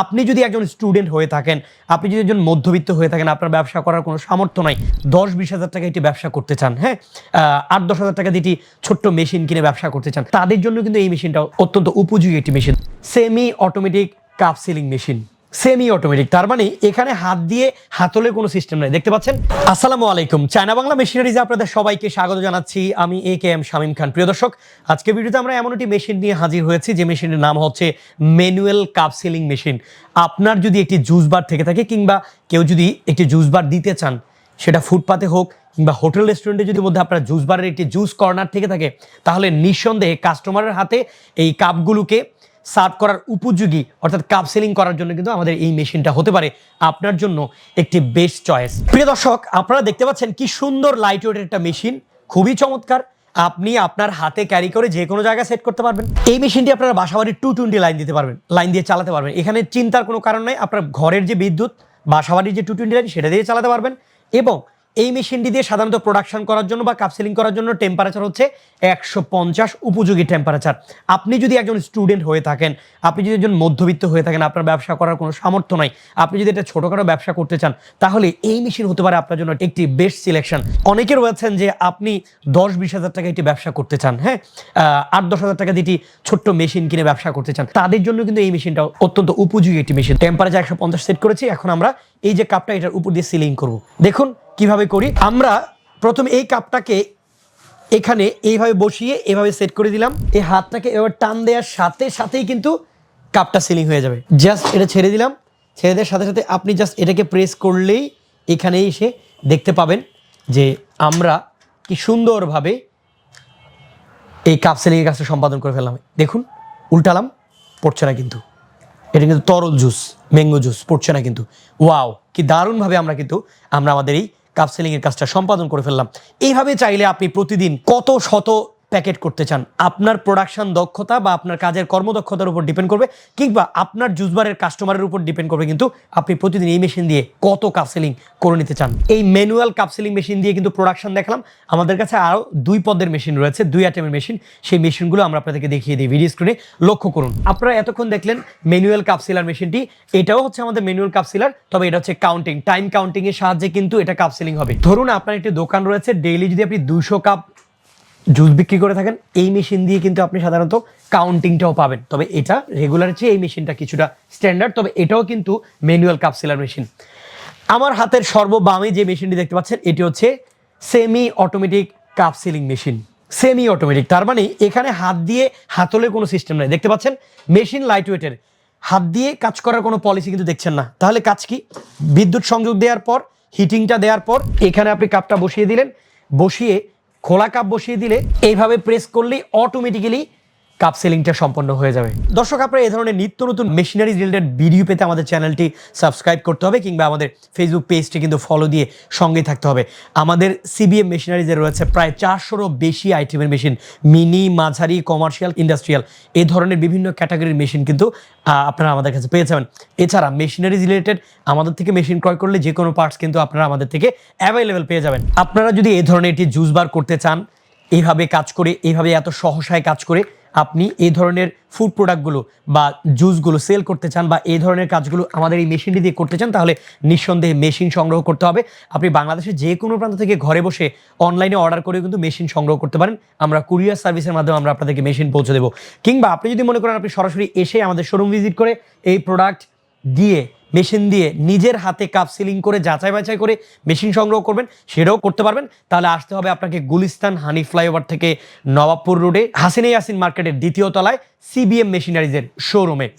আপনি যদি একজন স্টুডেন্ট হয়ে থাকেন, আপনি যদি একজন মধ্যবিত্ত হয়ে থাকেন, আপনার ব্যবসা করার কোনো সামর্থ্য নাই, 10-20 হাজার টাকা এটি ব্যবসা করতে চান, হ্যাঁ 8-10 হাজার টাকা দিয়ে ছোট্ট মেশিন কিনে ব্যবসা করতে চান, তাদের জন্য কিন্তু এই মেশিনটা অত্যন্ত উপযোগী একটি machine. Semi automatic cup sealing machine, semi automatic, তার মানে এখানে হাত দিয়ে হাতলে কোনো সিস্টেম নাই। দেখতে পাচ্ছেন। আসসালামু আলাইকুম, চায়না বাংলা মেশিনারিজে আপনাদের সবাইকে স্বাগত জানাচ্ছি। আমি AKM শামীম খান। প্রিয় দর্শক, আজকে ভিডিওতে আমরা এমন একটি মেশিন নিয়ে হাজির হয়েছি যে মেশিনের নাম হচ্ছে ম্যানুয়াল কাপ সিলিং মেশিন। আপনার যদি একটি জুস বার থেকে থাকে কিংবা কেউ যদি একটি জুস বার দিতে চান, সেটা ফুটপাতে হোক কিংবা হোটেল রেস্টুরেন্টে যদি মধ্যে আপনার জুস বারের একটি জুস কর্নার থেকে থাকে, তাহলে নিঃসন্দেহে কাস্টমারের হাতে এই কাপগুলোকে সার্ভ করার উপযোগী অর্থাৎ কাপ সিলিং করার জন্য কিন্তু আমাদের এই মেশিনটা হতে পারে আপনার জন্য একটি বেস্ট চয়েস। প্রিয় দর্শক, আপনারা দেখতে পাচ্ছেন কি সুন্দর লাইট ওয়েটের একটা মেশিন, খুবই চমৎকার। আপনি আপনার হাতে ক্যারি করে যে কোনো জায়গায় সেট করতে পারবেন। এই মেশিনটি আপনারা বাসাবাড়ির 220 লাইন দিতে পারবেন, লাইন দিয়ে চালাতে পারবেন। এখানে চিন্তার কোনো কারণ নাই। আপনার ঘরের যে বিদ্যুৎ, বাসাবাড়ির যে 220 লাইন, সেটা দিয়ে চালাতে পারবেন। এবং এই মেশিনটি দিয়ে সাধারণত প্রোডাকশন করার জন্য বা কাপ সিলিং করার জন্য টেম্পারেচার হচ্ছে 150 উপযোগী টেম্পারেচার। আপনি যদি একজন স্টুডেন্ট হয়ে থাকেন, আপনি যদি একজন মধ্যবিত্ত হয়ে থাকেন, আপনার ব্যবসা করার কোনো সামর্থ্য নাই, আপনি যদি একটা ছোটোখাটো ব্যবসা করতে চান, তাহলে এই মেশিন হতে পারে আপনার জন্য একটি বেস্ট সিলেকশন। অনেকে রয়েছেন যে আপনি 10-20 হাজার টাকা একটি ব্যবসা করতে চান, হ্যাঁ 8-10 হাজার টাকা দিয়ে ছোট্ট মেশিন কিনে ব্যবসা করতে চান, তাদের জন্য কিন্তু এই মেশিনটা অত্যন্ত উপযোগী একটি মেশিন। টেম্পারেচার 150 সেট করেছি। এখন আমরা এই যে কাপটা, এটার উপর দিয়ে সিলিং করব। দেখুন কিভাবে করি। আমরা প্রথমে এই কাপটাকে এখানে এইভাবে বসিয়ে এভাবে সেট করে দিলাম। এই হাতটাকে এবার টান দেওয়ার সাথে সাথেই কিন্তু কাপটা সিলিং হয়ে যাবে। জাস্ট এটা ছেড়ে দিলাম, ছেড়ে দেওয়ার সাথে সাথে আপনি জাস্ট এটাকে প্রেস করলেই এখানে এসে দেখতে পাবেন যে আমরা কি সুন্দরভাবে এই কাপ সিলিংয়ের কাজটা সম্পাদন করে ফেললাম। দেখুন, উল্টালাম, পড়ছে না কিন্তু। এটা কিন্তু তরল জুস, ম্যাঙ্গো জুস, পড়ছে না কিন্তু। ওয়াও, কি দারুণভাবে আমরা আমাদের এই কাপ সিলিংয়ের কাজটা সম্পাদন করে ফেললাম। এইভাবে চাইলে আপনি প্রতিদিন কত শত প্যাকেট করতে চান, আপনার প্রোডাকশন দক্ষতা বা আপনার কাজের কর্মদক্ষতার উপর ডিপেন্ড করবে, কিংবা আপনার জুসবারের কাস্টমারের উপর ডিপেন্ড করবে কিন্তু আপনি প্রতিদিন এই মেশিন দিয়ে কত কাপ সিলিং করে নিতে চান। এই ম্যানুয়াল কাপ সিলিং মেশিন দিয়ে কিন্তু প্রোডাকশন দেখলাম। আমাদের কাছে আরও 2 পদের মেশিন রয়েছে, 2 আইটেমের মেশিন। সেই মেশিনগুলো আমরা আপনাদেরকে দেখিয়ে দিই। ভিডিও স্ক্রিনে লক্ষ্য করুন। আপনারা এতক্ষণ দেখলেন ম্যানুয়াল কাপ সিলার মেশিনটি। এটাও হচ্ছে আমাদের ম্যানুয়াল কাপ সিলার, তবে এটা হচ্ছে কাউন্টিং, টাইম কাউন্টিং এর সাহায্যে কিন্তু এটা কাপ সিলিং হবে। ধরুন আপনার একটি দোকান রয়েছে, ডেইলি যদি আপনি 200 কাপ জুস বিক্রি করে থাকেন, এই মেশিন দিয়ে কিন্তু আপনি সাধারণত কাউন্টিংটাও পাবেন। তবে এটা রেগুলার চেয়ে এই মেশিনটা কিছুটা স্ট্যান্ডার্ড, তবে এটাও কিন্তু ম্যানুয়াল কাপ সিলার মেশিন। আমার হাতের সর্ববামে যে মেশিনটি দেখতে পাচ্ছেন, এটি হচ্ছে semi automatic cup sealing machine. Semi automatic, তার মানে এখানে হাত দিয়ে হাতলে কোনো সিস্টেম নাই। দেখতে পাচ্ছেন মেশিন লাইট ওয়েটের, হাত দিয়ে কাজ করার কোনো পলিসি কিন্তু দেখছেন না। তাহলে কাজ কি? বিদ্যুৎ সংযোগ দেওয়ার পর, হিটিংটা দেওয়ার পর এখানে আপনি কাপটা বসিয়ে দিলেন, বসিয়ে খোলা কাপ বসিয়ে দিলে এইভাবে প্রেস করলেই অটোমেটিক্যালি কাপ সিলিংটা সম্পন্ন হয়ে যাবে। দর্শক, আপনারা এই ধরনের নিত্য নতুন মেশিনারি রিলেটেড ভিডিও পেতে আমাদের চ্যানেলটি সাবস্ক্রাইব করতে হবে, কিংবা আমাদের ফেসবুক পেজটি কিন্তু ফলো দিয়ে সঙ্গে থাকতে হবে। আমাদের CBM মেশিনারিজে রয়েছে প্রায় 400-রও বেশি আইটেমের মেশিন, মিনি, মাঝারি, কমার্শিয়াল, ইন্ডাস্ট্রিয়াল, এই ধরনের বিভিন্ন ক্যাটাগরির মেশিন কিন্তু আপনারা আমাদের কাছে পেয়ে যাবেন। এছাড়া মেশিনারিজ রিলেটেড আমাদের থেকে মেশিন ক্রয় করলে যে কোনো পার্টস কিন্তু আপনারা আমাদের থেকে অ্যাভেলেবেল পেয়ে যাবেন। আপনারা যদি এই ধরনের একটি জুস বার করতে চান, এইভাবে কাজ করে, এইভাবে এত সহসায় কাজ করে আপনি এই ধরনের ফুড প্রোডাক্টগুলো বা জুসগুলো সেল করতে চান, বা এই ধরনের কাজগুলো আমাদের এই মেশিনটি দিয়ে করতে চান, তাহলে নিঃসন্দেহে মেশিন সংগ্রহ করতে হবে। আপনি বাংলাদেশের যে কোনো প্রান্ত থেকে ঘরে বসে অনলাইনে অর্ডার করে কিন্তু মেশিন সংগ্রহ করতে পারেন। আমরা কুরিয়ার সার্ভিসের মাধ্যমে আমরা আপনাদেরকে মেশিন পৌঁছে দেবো। কিংবা আপনি যদি মনে করেন আপনি সরাসরি এসে আমাদের শোরুম ভিজিট করে এই প্রোডাক্ট দিয়ে, মেশিন দিয়ে নিজের হাতে কাপ সিলিং করে যাচাই বাছাই করে মেশিন সংগ্রহ করবেন, সেটাও করতে পারবেন। তাহলে আসতে হবে আপনাকে গুলিস্তান হানি ফ্লাইওভার থেকে নবাবপুর রোডে হাসিনে ইয়াসিন মার্কেটের 2য় তলায় CBM মেশিনারিজের শোরুমে।